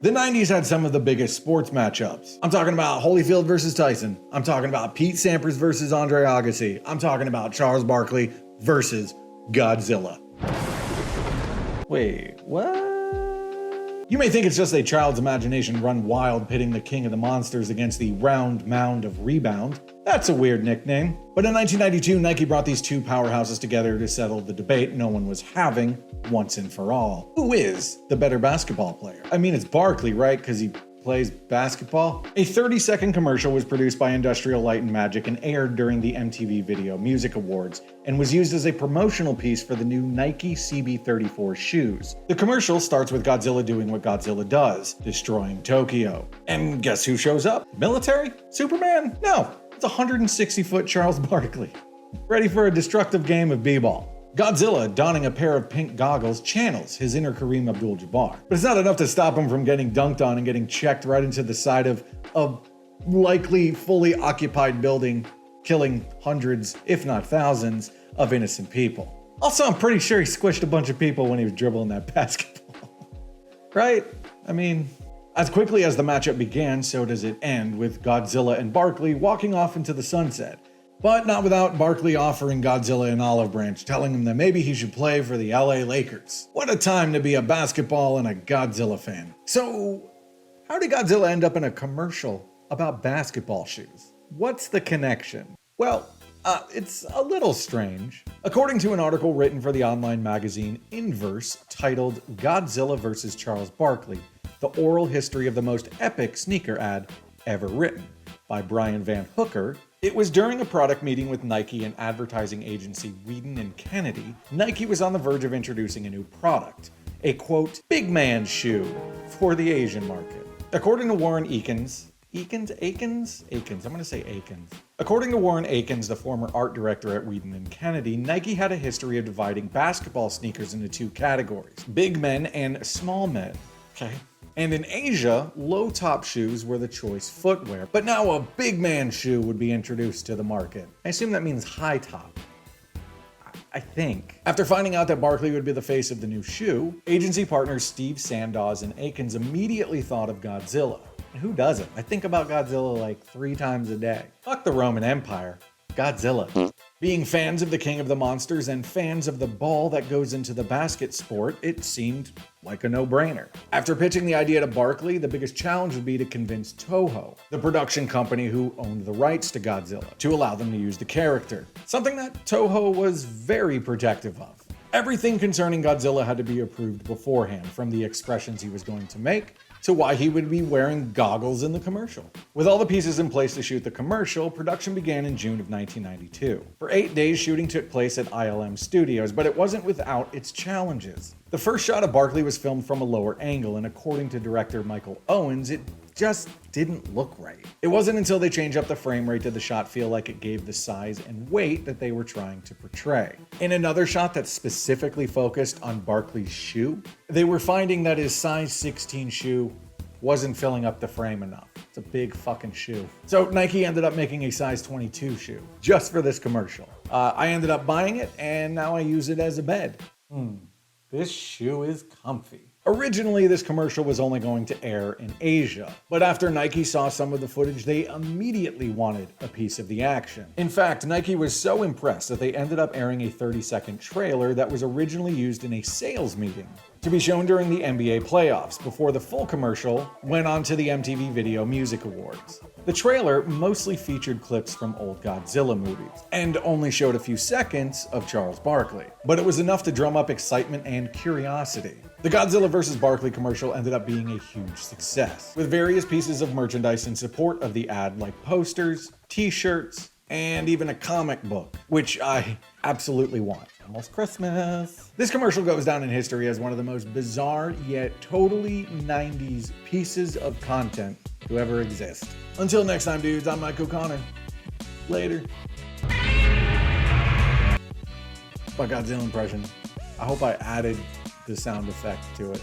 The 90s had some of the biggest sports matchups. I'm talking about Holyfield versus Tyson. I'm talking about Pete Sampras versus Andre Agassi. I'm talking about Charles Barkley versus Godzilla. Wait, what? You may think it's just a child's imagination run wild pitting the king of the monsters against the Round Mound of Rebound. That's a weird nickname. But in 1992, Nike brought these two powerhouses together to settle the debate no one was having once and for all. Who is the better basketball player? I mean, it's Barkley, right? Because he plays basketball. A 30-second commercial was produced by Industrial Light and Magic and aired during the MTV Video Music Awards and was used as a promotional piece for the new Nike CB34 shoes. The commercial starts with Godzilla doing what Godzilla does, destroying Tokyo. And guess who shows up? Military? Superman? No, it's 160-foot Charles Barkley, ready for a destructive game of b-ball. Godzilla, donning a pair of pink goggles, channels his inner Kareem Abdul-Jabbar. But it's not enough to stop him from getting dunked on and getting checked right into the side of a likely fully occupied building, killing hundreds, if not thousands, of innocent people. Also, I'm pretty sure he squished a bunch of people when he was dribbling that basketball. Right? I mean, as quickly as the matchup began, so does it end, with Godzilla and Barkley walking off into the sunset. But not without Barkley offering Godzilla an olive branch, telling him that maybe he should play for the LA Lakers. What a time to be a basketball and a Godzilla fan. So, how did Godzilla end up in a commercial about basketball shoes? What's the connection? Well, it's a little strange. According to an article written for the online magazine Inverse titled Godzilla vs. Charles Barkley, the oral history of the most epic sneaker ad ever written by Brian Van Hooker, it was during a product meeting with Nike and advertising agency Weeden and Kennedy, Nike was on the verge of introducing a new product, a quote, big man shoe for the Asian market. According to Warren Akins, I'm gonna say Akins. According to Warren Akins, the former art director at Weeden and Kennedy, Nike had a history of dividing basketball sneakers into two categories, big men and small men, okay? And in Asia, low-top shoes were the choice footwear. But now a big man shoe would be introduced to the market. I assume that means high top. I think. After finding out that Barkley would be the face of the new shoe, agency partners Steve Sandoz and Akins immediately thought of Godzilla. And who doesn't? I think about Godzilla like 3 times a day. Fuck the Roman Empire. Godzilla. Being fans of the King of the Monsters and fans of the ball that goes into the basket sport, it seemed like a no-brainer. After pitching the idea to Barkley, the biggest challenge would be to convince Toho, the production company who owned the rights to Godzilla, to allow them to use the character. Something that Toho was very protective of. Everything concerning Godzilla had to be approved beforehand, from the expressions he was going to make to why he would be wearing goggles in the commercial. With all the pieces in place to shoot the commercial, production began in June of 1992. For 8 days, shooting took place at ILM Studios, but it wasn't without its challenges. The first shot of Barkley was filmed from a lower angle, and according to director Michael Owens, it just didn't look right. It wasn't until they changed up the frame rate did the shot feel like it gave the size and weight that they were trying to portray. In another shot that specifically focused on Barkley's shoe, they were finding that his size 16 shoe wasn't filling up the frame enough. It's a big fucking shoe. So Nike ended up making a size 22 shoe just for this commercial. I ended up buying it and now I use it as a bed. This shoe is comfy. Originally, this commercial was only going to air in Asia, but after Nike saw some of the footage, they immediately wanted a piece of the action. In fact, Nike was so impressed that they ended up airing a 30-second trailer that was originally used in a sales meeting to be shown during the NBA playoffs before the full commercial went on to the MTV Video Music Awards. The trailer mostly featured clips from old Godzilla movies and only showed a few seconds of Charles Barkley, but it was enough to drum up excitement and curiosity. The Godzilla vs. Barkley commercial ended up being a huge success, with various pieces of merchandise in support of the ad like posters, t-shirts, and even a comic book, which I absolutely want. Almost Christmas. This commercial goes down in history as one of the most bizarre yet totally 90s pieces of content to ever exist. Until next time, dudes, I'm Mike O'Connor. Later. My Godzilla impression. I hope I added the sound effect to it.